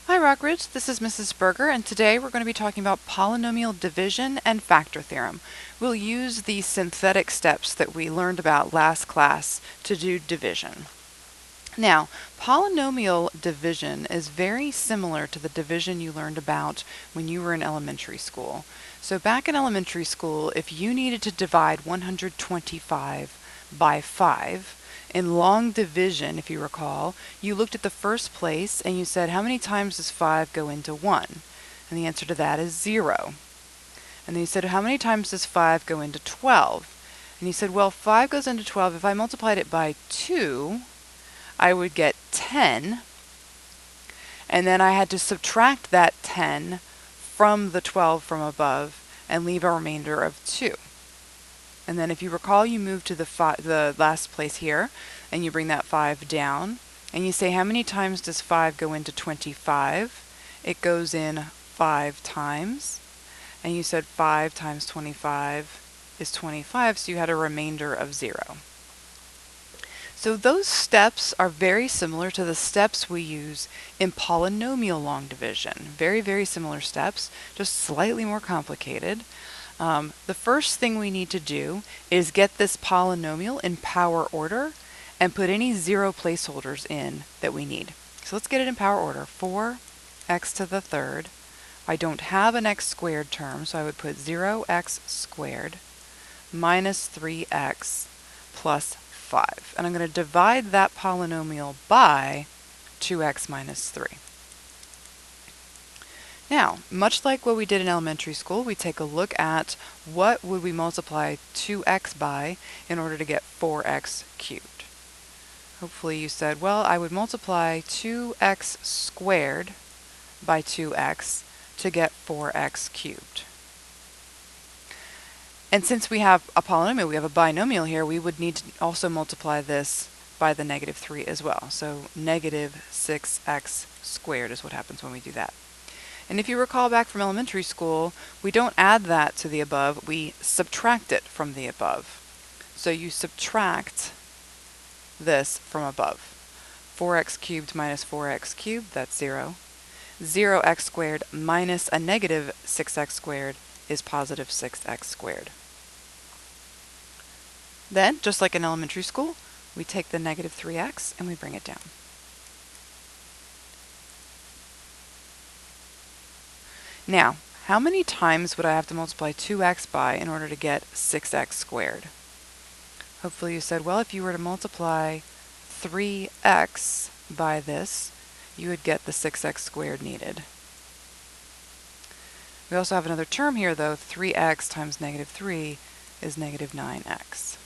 Hi Rockridge, this is Mrs. Berger, and today we're going to be talking about polynomial division and factor theorem. We'll use the synthetic steps that we learned about last class to do division. Now, polynomial division is very similar to the division you learned about when you were in elementary school. So back in elementary school, if you needed to divide 125 by 5, in long division, if you recall, you looked at the first place and you said, how many times does 5 go into 1? And the answer to that is 0. And then you said, how many times does 5 go into 12? And you said, well, 5 goes into 12. If I multiplied it by 2, I would get 10. And then I had to subtract that 10 from the 12 from above and leave a remainder of 2. And then if you recall, you move to the last place here, and you bring that 5 down, and you say, how many times does 5 go into 25? It goes in 5 times. And you said 5 times 25 is 25, so you had a remainder of 0. So those steps are very similar to the steps we use in polynomial long division. Very, very similar steps, just slightly more complicated. The first thing we need to do is get this polynomial in power order and put any 0 placeholders in that we need. So let's get it in power order. 4x to the third. I don't have an x squared term, so I would put 0x squared minus 3x plus 5. And I'm going to divide that polynomial by 2x minus 3. Now, much like what we did in elementary school, we take a look at what would we multiply 2x by in order to get 4x cubed. Hopefully you said, well, I would multiply 2x squared by 2x to get 4x cubed. And since we have a polynomial, we have a binomial here, we would need to also multiply this by the negative 3 as well. So negative 6x squared is what happens when we do that. And if you recall back from elementary school, we don't add that to the above, we subtract it from the above. So you subtract this from above. 4x cubed minus 4x cubed, that's 0. 0x squared minus a negative 6x squared is positive 6x squared. Then, just like in elementary school, we take the negative 3x and we bring it down. Now, how many times would I have to multiply 2x by in order to get 6x squared? Hopefully you said, well, if you were to multiply 3x by this, you would get the 6x squared needed. We also have another term here, though. 3x times negative 3 is negative 9x.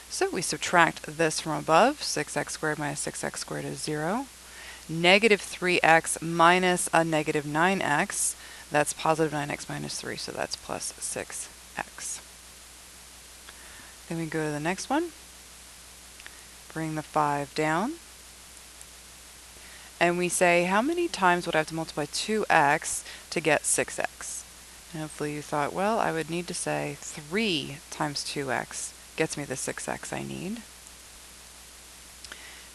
So we subtract this from above. 6x squared minus 6x squared is 0. Negative 3x minus a negative 9x, that's positive 9x minus 3, so that's plus 6x. Then we go to the next one. Bring the 5 down. And we say, how many times would I have to multiply 2x to get 6x? And hopefully you thought, well, I would need to say 3 times 2x gets me the 6x I need.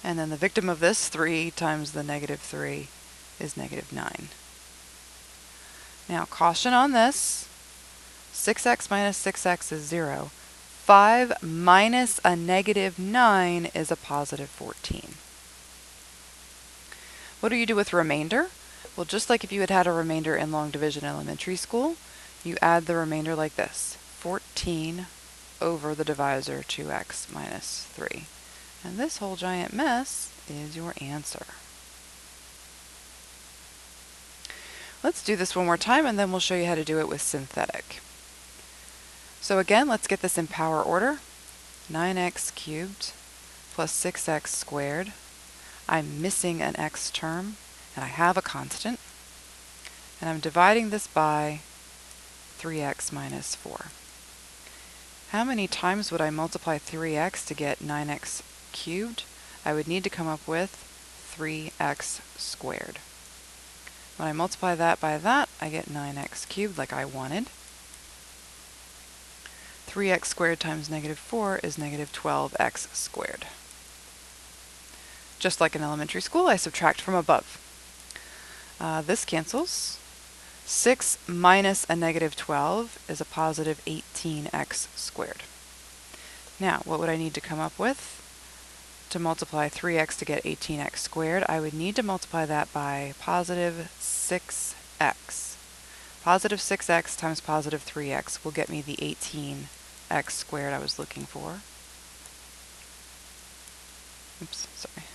And then the victim of this, 3 times the negative 3, is negative 9. Now, caution on this. 6x minus 6x is 0. 5 minus a negative 9 is a positive 14. What do you do with remainder? Well, just like if you had had a remainder in long division in elementary school, you add the remainder like this. 14 over the divisor 2x minus 3. And this whole giant mess is your answer. Let's do this one more time, and then we'll show you how to do it with synthetic. So again, let's get this in power order. 9x cubed plus 6x squared. I'm missing an x term, and I have a constant. And I'm dividing this by 3x minus 4. How many times would I multiply 3x to get 9x cubed? I would need to come up with 3x squared. When I multiply that by that, I get 9x cubed like I wanted. 3x squared times negative 4 is negative 12x squared. Just like in elementary school, I subtract from above. This cancels. 6 minus a negative 12 is a positive 18x squared. Now, what would I need to come up with? To multiply 3x to get 18x squared, I would need to multiply that by positive 6x. Positive 6x times positive 3x will get me the 18x squared I was looking for. Oops, sorry.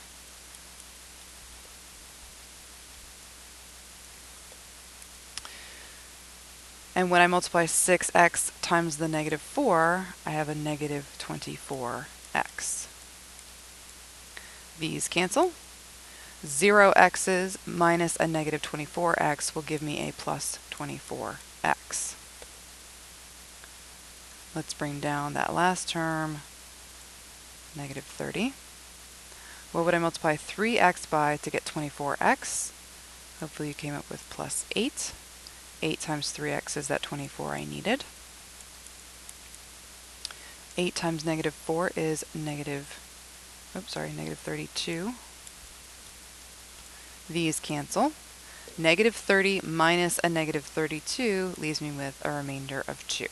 And when I multiply 6x times the negative 4, I have a negative 24x. These cancel. 0x's minus a negative 24x will give me a plus 24x. Let's bring down that last term, negative 30. What would I multiply 3x by to get 24x? Hopefully you came up with plus 8. 8 times 3x is that 24 I needed. 8 times negative 4 is negative 32. These cancel. Negative 30 minus a negative 32 leaves me with a remainder of 2.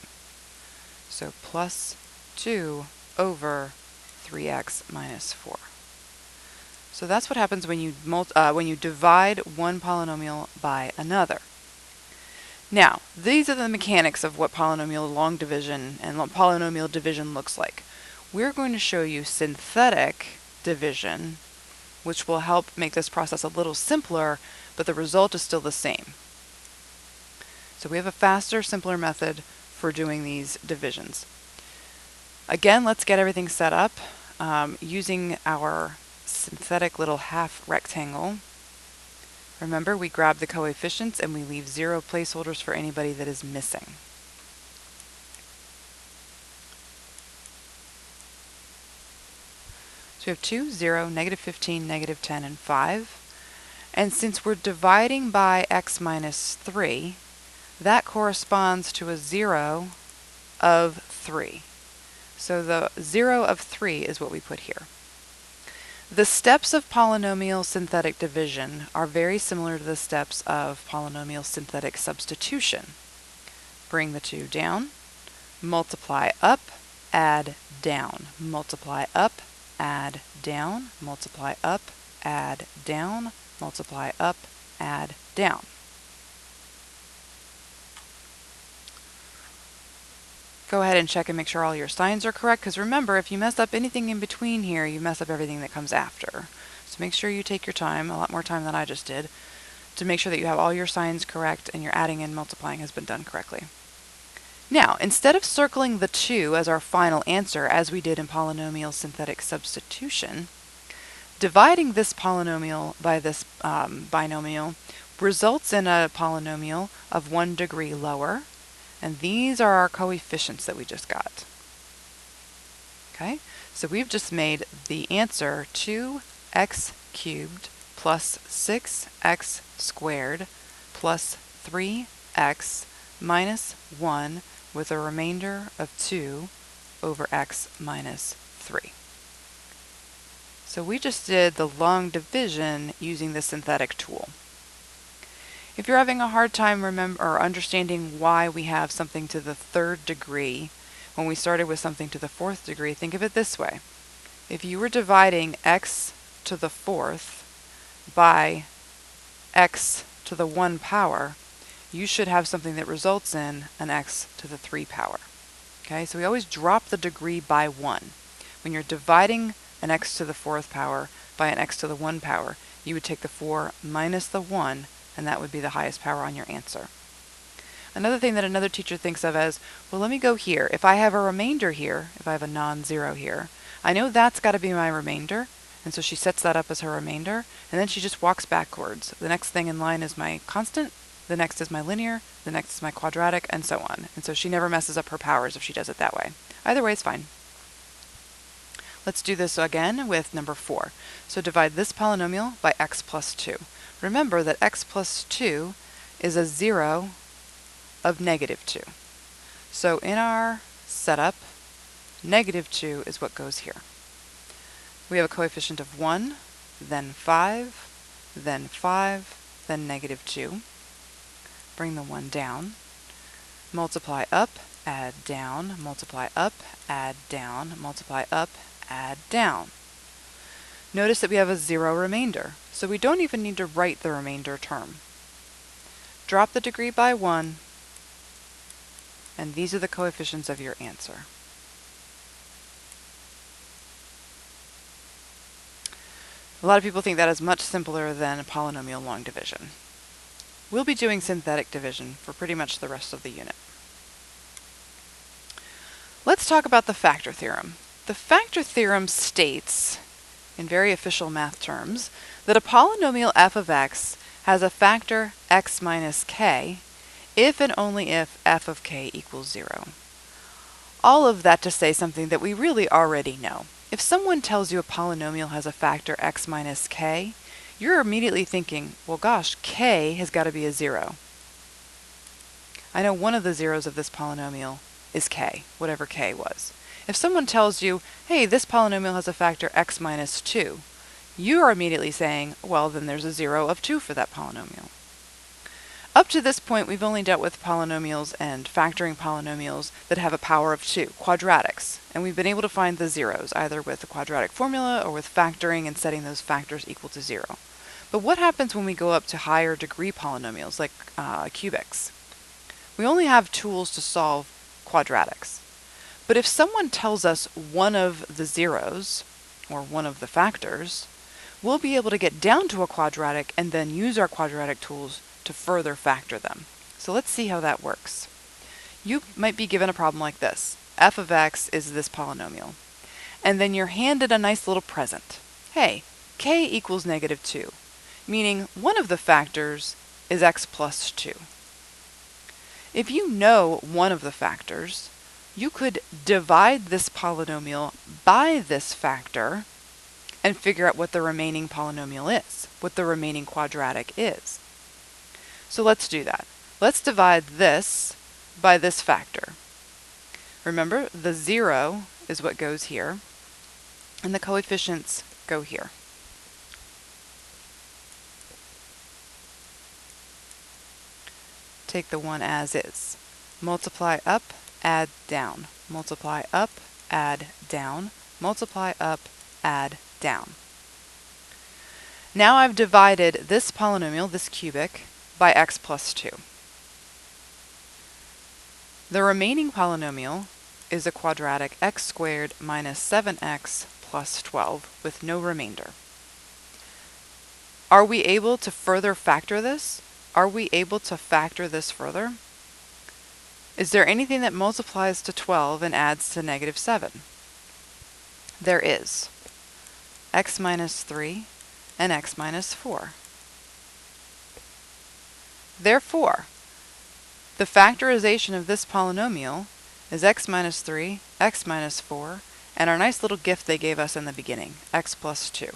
So plus 2 over 3x minus 4. So that's what happens when you divide one polynomial by another. Now, these are the mechanics of what polynomial long division and polynomial division looks like. We're going to show you synthetic division, which will help make this process a little simpler, but the result is still the same. So we have a faster, simpler method for doing these divisions. Again, let's get everything set up using our synthetic little half rectangle. Remember, we grab the coefficients and we leave 0 placeholders for anybody that is missing. So we have 2, 0, negative 15, negative 10, and 5. And since we're dividing by x minus 3, that corresponds to a 0 of 3. So the 0 of 3 is what we put here. The steps of polynomial synthetic division are very similar to the steps of polynomial synthetic substitution. Bring the 2 down, multiply up, add down, multiply up, add down, multiply up, add down, multiply up, add down. Go ahead and check and make sure all your signs are correct, because remember, if you mess up anything in between here, you mess up everything that comes after. So make sure you take your time, a lot more time than I just did, to make sure that you have all your signs correct and your adding and multiplying has been done correctly. Now, instead of circling the 2 as our final answer, as we did in polynomial synthetic substitution, dividing this polynomial by this binomial results in a polynomial of 1 degree lower. And these are our coefficients that we just got. Okay, so we've just made the answer 2x cubed plus 6x squared plus 3x minus 1 with a remainder of 2 over x minus 3. So we just did the long division using the synthetic tool. If you're having a hard time understanding why we have something to the 3rd degree when we started with something to the 4th degree, think of it this way. If you were dividing x to the 4th by x to the 1 power, you should have something that results in an x to the 3 power. Okay, so we always drop the degree by 1. When you're dividing an x to the 4th power by an x to the 1 power, you would take the 4 minus the 1, and that would be the highest power on your answer. Another thing that another teacher thinks of as, well, let me go here. If I have a remainder here, if I have a non-zero here, I know that's got to be my remainder, and so she sets that up as her remainder, and then she just walks backwards. The next thing in line is my constant, the next is my linear, the next is my quadratic, and so on. And so she never messes up her powers if she does it that way. Either way is fine. Let's do this again with number 4. So divide this polynomial by x plus 2. Remember that x plus 2 is a 0 of negative 2. So in our setup, negative 2 is what goes here. We have a coefficient of 1, then 5, then 5, then negative 2. Bring the 1 down. Multiply up, add down, multiply up, add down, multiply up, add down. Notice that we have a 0 remainder, so we don't even need to write the remainder term. Drop the degree by 1, and these are the coefficients of your answer. A lot of people think that is much simpler than a polynomial long division. We'll be doing synthetic division for pretty much the rest of the unit. Let's talk about the factor theorem. The factor theorem states, in very official math terms, that a polynomial f of x has a factor x minus k if and only if f of k equals 0. All of that to say something that we really already know. If someone tells you a polynomial has a factor x minus k, you're immediately thinking, well gosh, k has got to be a 0. I know one of the zeros of this polynomial is k, whatever k was. If someone tells you, hey, this polynomial has a factor x minus 2, you are immediately saying, well, then there's a 0 of 2 for that polynomial. Up to this point, we've only dealt with polynomials and factoring polynomials that have a power of 2, quadratics, and we've been able to find the zeros, either with the quadratic formula or with factoring and setting those factors equal to 0. But what happens when we go up to higher degree polynomials, like cubics? We only have tools to solve quadratics. But if someone tells us one of the zeros, or one of the factors, we'll be able to get down to a quadratic and then use our quadratic tools to further factor them. So let's see how that works. You might be given a problem like this. F of x is this polynomial. And then you're handed a nice little present. Hey, k equals negative 2, meaning one of the factors is x plus 2. If you know one of the factors, you could divide this polynomial by this factor and figure out what the remaining polynomial is, what the remaining quadratic is. So let's do that. Let's divide this by this factor. Remember, the 0 is what goes here, and the coefficients go here. Take the 1 as is. Multiply up, add down. Multiply up, add down. Multiply up, add down. Now I've divided this polynomial, this cubic, by x plus 2. The remaining polynomial is a quadratic x squared minus 7x plus 12 with no remainder. Are we able to further factor this? Are we able to factor this further? Is there anything that multiplies to 12 and adds to negative 7? There is. X minus 3 and x minus 4. Therefore, the factorization of this polynomial is x minus 3, x minus 4, and our nice little gift they gave us in the beginning, x plus 2.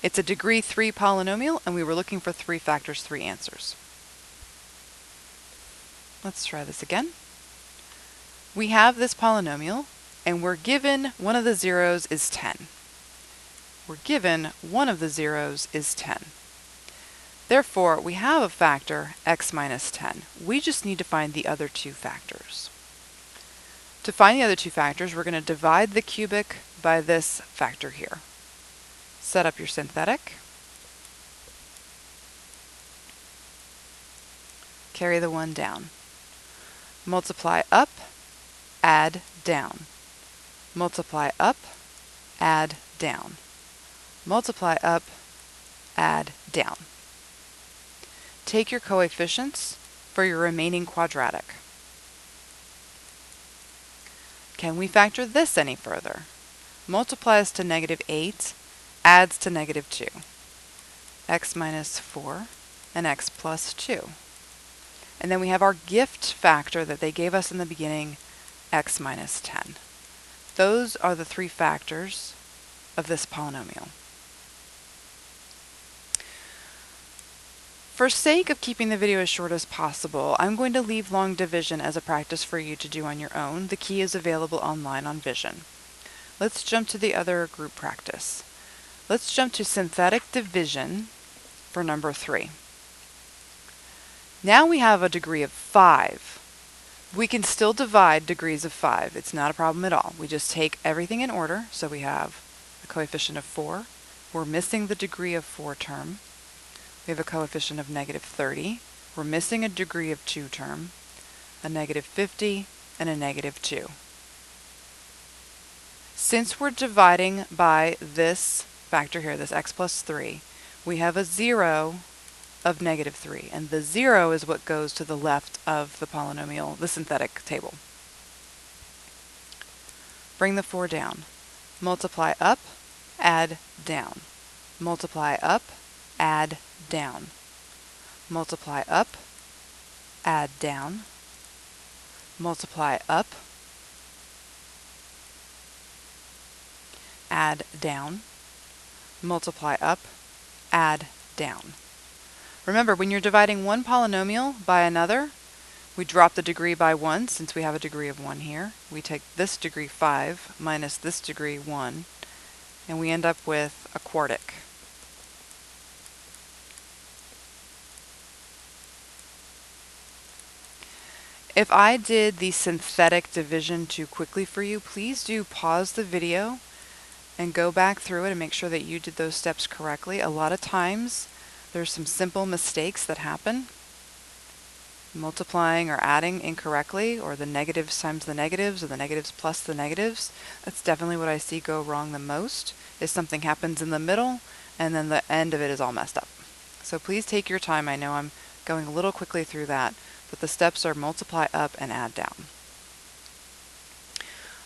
It's a degree 3 polynomial, and we were looking for 3 factors, 3 answers. Let's try this again. We have this polynomial, and we're given one of the zeros is 10. We're given one of the zeros is 10. Therefore, we have a factor, x minus 10. We just need to find the other 2 factors. To find the other 2 factors, we're going to divide the cubic by this factor here. Set up your synthetic. Carry the 1 down. Multiply up, add down. Multiply up, add down. Multiply up, add down. Take your coefficients for your remaining quadratic. Can we factor this any further? Multiplies to negative 8, adds to negative 2. X minus 4 and x plus 2. And then we have our gift factor that they gave us in the beginning, x minus 10. Those are the 3 factors of this polynomial. For sake of keeping the video as short as possible, I'm going to leave long division as a practice for you to do on your own. The key is available online on Vision. Let's jump to the other group practice. Let's jump to synthetic division for number 3. Now we have a degree of 5. We can still divide degrees of 5. It's not a problem at all. We just take everything in order. So we have a coefficient of 4. We're missing the degree of 4 term. We have a coefficient of negative 30. We're missing a degree of 2 term, a negative 50, and a negative 2. Since we're dividing by this factor here, this x plus 3, we have a 0 of negative 3, and the 0 is what goes to the left of the polynomial, the synthetic table. Bring the 4 down. Multiply up, add down. Multiply up, add down. Multiply up, add down. Multiply up, add down. Multiply up, add down. Remember, when you're dividing one polynomial by another, we drop the degree by 1 since we have a degree of 1 here. We take this degree 5 minus this degree 1, and we end up with a quartic. If I did the synthetic division too quickly for you, please do pause the video and go back through it and make sure that you did those steps correctly. A lot of times there's some simple mistakes that happen. Multiplying or adding incorrectly, or the negatives times the negatives, or the negatives plus the negatives. That's definitely what I see go wrong the most, is something happens in the middle and then the end of it is all messed up. So please take your time. I know I'm going a little quickly through that, but the steps are multiply up and add down.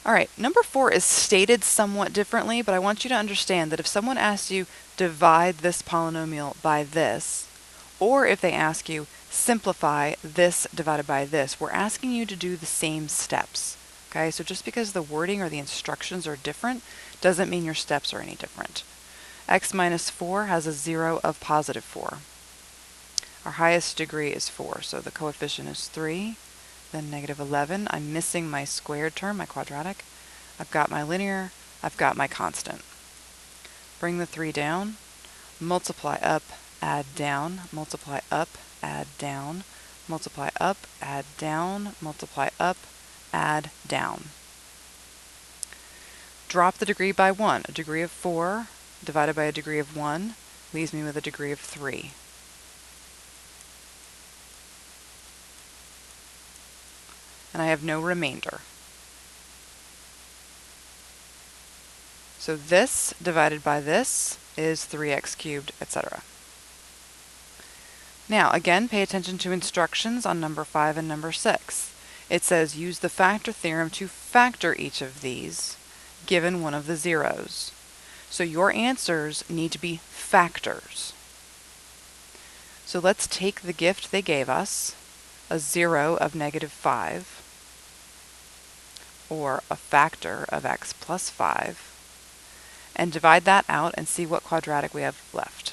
All right, number 4 is stated somewhat differently, but I want you to understand that if someone asks you divide this polynomial by this, or if they ask you simplify this divided by this, we're asking you to do the same steps. Okay, so just because the wording or the instructions are different doesn't mean your steps are any different. X minus 4 has a 0 of positive 4. Our highest degree is 4, so the coefficient is 3, then negative 11. I'm missing my squared term, my quadratic. I've got my linear, I've got my constant. Bring the 3 down, multiply up, add down, multiply up, add down, multiply up, add down, multiply up, add down. Drop the degree by 1. A degree of 4 divided by a degree of 1 leaves me with a degree of 3. And I have no remainder. So this divided by this is 3x cubed, etc. Now, again, pay attention to instructions on number 5 and number 6. It says use the factor theorem to factor each of these, given one of the zeros. So your answers need to be factors. So let's take the gift they gave us, a 0 of negative 5, or a factor of x plus 5, and divide that out and see what quadratic we have left.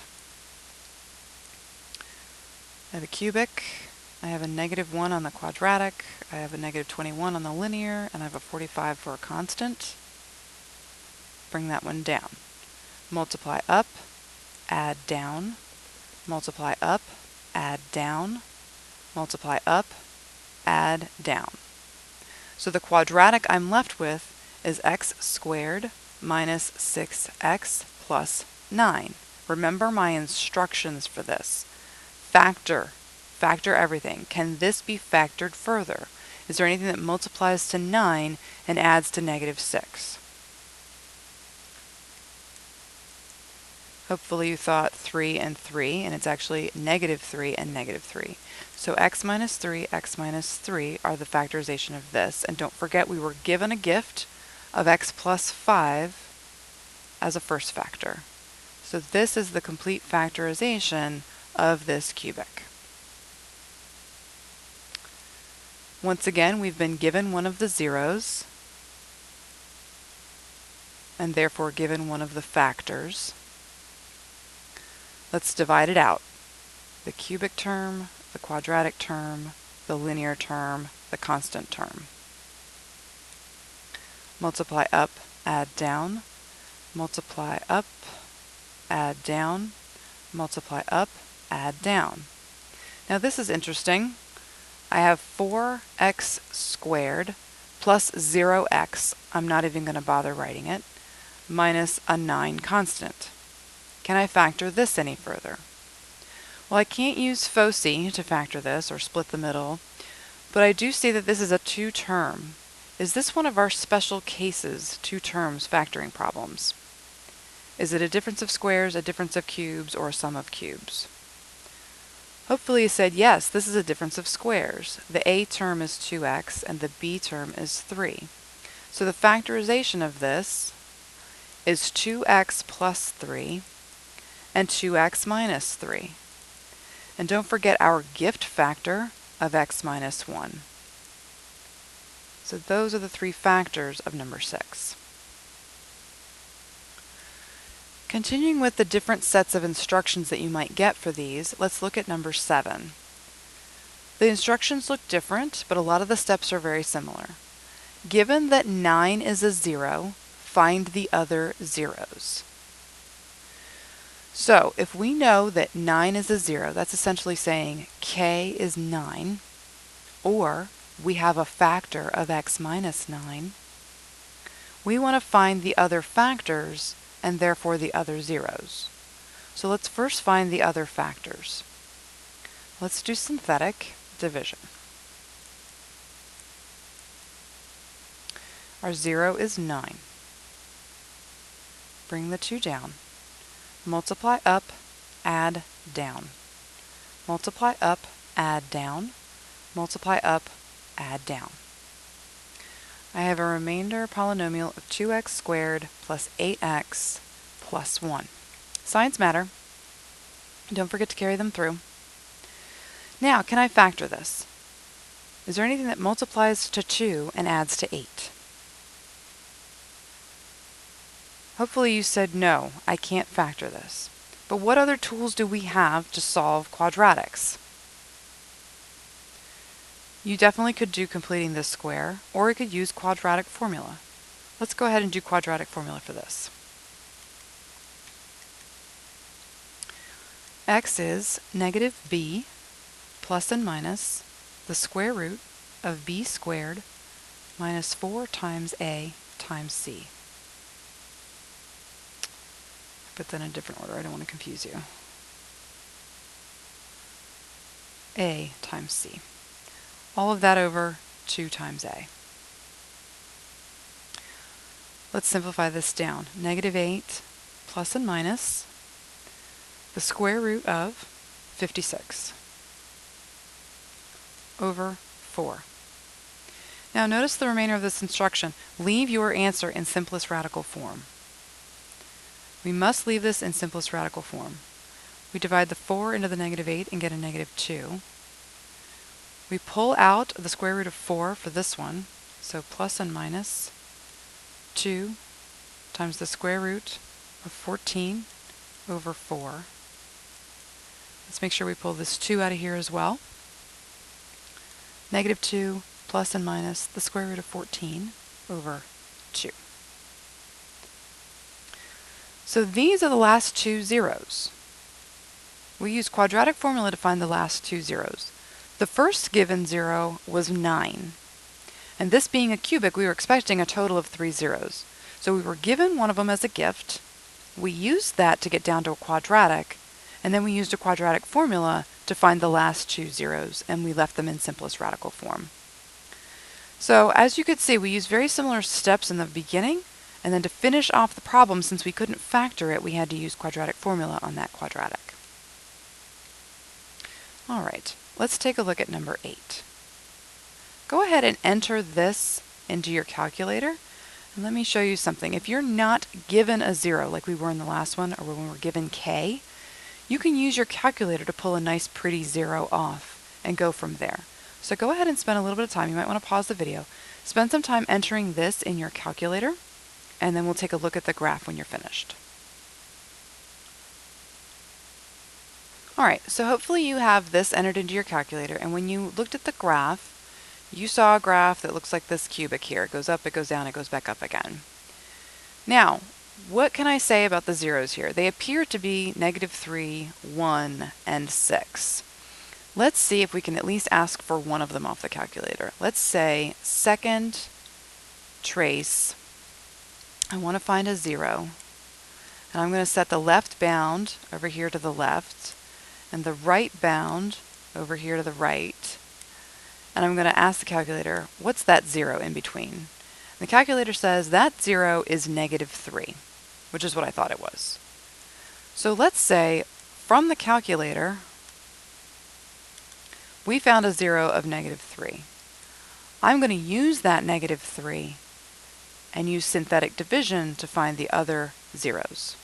I have a cubic, I have a negative 1 on the quadratic, I have a negative 21 on the linear, and I have a 45 for a constant. Bring that one down. Multiply up, add down, multiply up, add down, multiply up, add down. So the quadratic I'm left with is x squared minus 6x plus 9. Remember my instructions for this. Factor everything. Can this be factored further? Is there anything that multiplies to 9 and adds to negative 6? Hopefully you thought 3 and 3, and it's actually negative 3 and negative 3. So x minus 3 are the factorization of this. And don't forget we were given a gift of x plus 5 as a first factor. So this is the complete factorization of this cubic. Once again, we've been given one of the zeros, and therefore given one of the factors. Let's divide it out. The cubic term, the quadratic term, the linear term, the constant term. Multiply up, add down, multiply up, add down, multiply up, add down. Now this is interesting. I have 4x squared plus 0x, I'm not even going to bother writing it, minus a 9 constant. Can I factor this any further? Well, I can't use foci to factor this, or split the middle, but I do see that this is a 2-term. Is this one of our special cases, 2 terms factoring problems? Is it a difference of squares, a difference of cubes, or a sum of cubes? Hopefully you said, yes, this is a difference of squares. The a term is 2x and the b term is 3. So the factorization of this is 2x plus 3 and 2x minus 3. And don't forget our gift factor of x minus 1. So those are the 3 factors of number 6. Continuing with the different sets of instructions that you might get for these, let's look at number 7. The instructions look different, but a lot of the steps are very similar. Given that 9 is a 0, find the other zeros. So if we know that 9 is a 0, that's essentially saying k is 9, or we have a factor of x minus 9, we want to find the other factors and therefore the other zeros. So let's first find the other factors. Let's do synthetic division. Our 0 is 9. Bring the 2 down. Multiply up, add down. Multiply up, add down. Multiply up, add down. I have a remainder polynomial of 2x squared plus 8x plus 1. Signs matter. Don't forget to carry them through. Now, can I factor this? Is there anything that multiplies to 2 and adds to 8? Hopefully you said, no, I can't factor this. But what other tools do we have to solve quadratics? You definitely could do completing this square, or you could use quadratic formula. Let's go ahead and do quadratic formula for this. X is negative b plus and minus the square root of b squared minus 4 times a times c. Put that in a different order, I don't want to confuse you. A times c. All of that over 2 times a. Let's simplify this down. Negative 8 plus and minus the square root of 56 over 4. Now notice the remainder of this instruction. Leave your answer in simplest radical form. We must leave this in simplest radical form. We divide the 4 into the negative 8 and get a negative 2. We pull out the square root of 4 for this one, so plus and minus 2 times the square root of 14 over 4. Let's make sure we pull this 2 out of here as well. Negative 2 plus and minus the square root of 14 over 2. So these are the last 2 zeros. We use quadratic formula to find the last 2 zeros. The first given 0 was 9. And this being a cubic, we were expecting a total of 3 zeros. So we were given one of them as a gift. We used that to get down to a quadratic, and then we used a quadratic formula to find the last 2 zeros, and we left them in simplest radical form. So as you could see, we used very similar steps in the beginning, and then to finish off the problem, since we couldn't factor it, we had to use quadratic formula on that quadratic. All right. Let's take a look at number 8. Go ahead and enter this into your calculator, and let me show you something. If you're not given a 0 like we were in the last one, or when we were given k, you can use your calculator to pull a nice pretty 0 off and go from there. So go ahead and spend a little bit of time. You might want to pause the video. Spend some time entering this in your calculator, and then we'll take a look at the graph when you're finished. Alright, so hopefully you have this entered into your calculator, and when you looked at the graph, you saw a graph that looks like this cubic here. It goes up, it goes down, it goes back up again. Now, what can I say about the zeros here? They appear to be -3, 1, and 6. Let's see if we can at least ask for one of them off the calculator. Let's say second trace. I want to find a 0. And I'm going to set the left bound over here to the left and the right bound over here to the right. And I'm going to ask the calculator, what's that 0 in between? The calculator says that 0 is -3, which is what I thought it was. So let's say from the calculator, we found a 0 of -3. I'm going to use that -3 and use synthetic division to find the other zeros.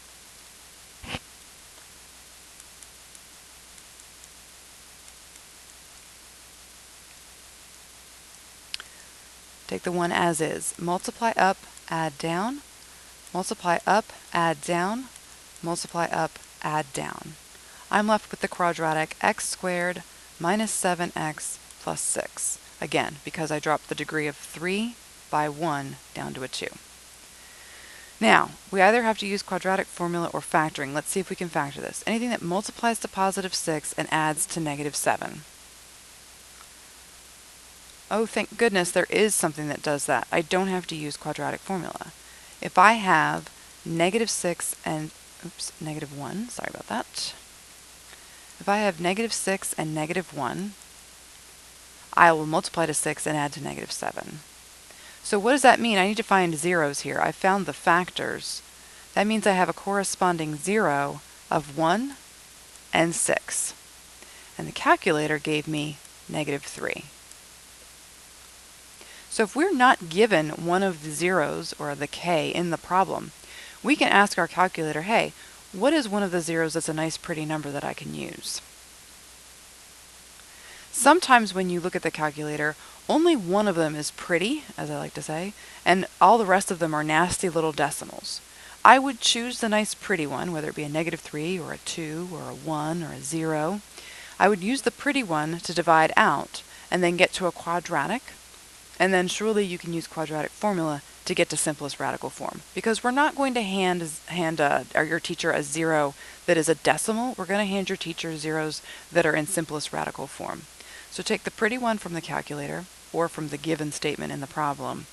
Take the one as is. Multiply up, add down. Multiply up, add down. Multiply up, add down. I'm left with the quadratic x squared minus 7x plus 6. Again, because I dropped the degree of 3 by 1 down to a 2. Now, we either have to use quadratic formula or factoring. Let's see if we can factor this. Anything that multiplies to +6 and adds to -7. Oh, thank goodness there is something that does that. I don't have to use quadratic formula. If I have -6 and, -1, sorry about that. If I have -6 and -1, I will multiply to 6 and add to -7. So what does that mean? I need to find zeros here. I found the factors. That means I have a corresponding 0 of 1 and 6. And the calculator gave me -3. So if we're not given one of the zeros, or the k, in the problem, we can ask our calculator, hey, what is one of the zeros that's a nice pretty number that I can use? Sometimes when you look at the calculator, only one of them is pretty, as I like to say, and all the rest of them are nasty little decimals. I would choose the nice pretty one, whether it be a -3 or a 2 or a 1 or a 0. I would use the pretty one to divide out and then get to a quadratic. And then surely you can use quadratic formula to get to simplest radical form. Because we're not going to hand your teacher a 0 that is a decimal. We're going to hand your teacher zeros that are in simplest radical form. So take the pretty one from the calculator or from the given statement in the problem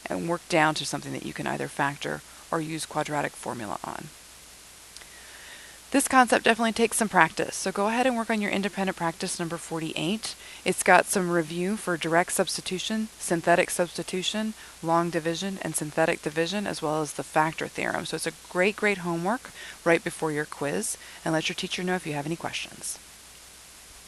and work down to something that you can either factor or use quadratic formula on. This concept definitely takes some practice, so go ahead and work on your independent practice number 48. It's got some review for direct substitution, synthetic substitution, long division, and synthetic division, as well as the factor theorem. So it's a great, great homework right before your quiz, and let your teacher know if you have any questions.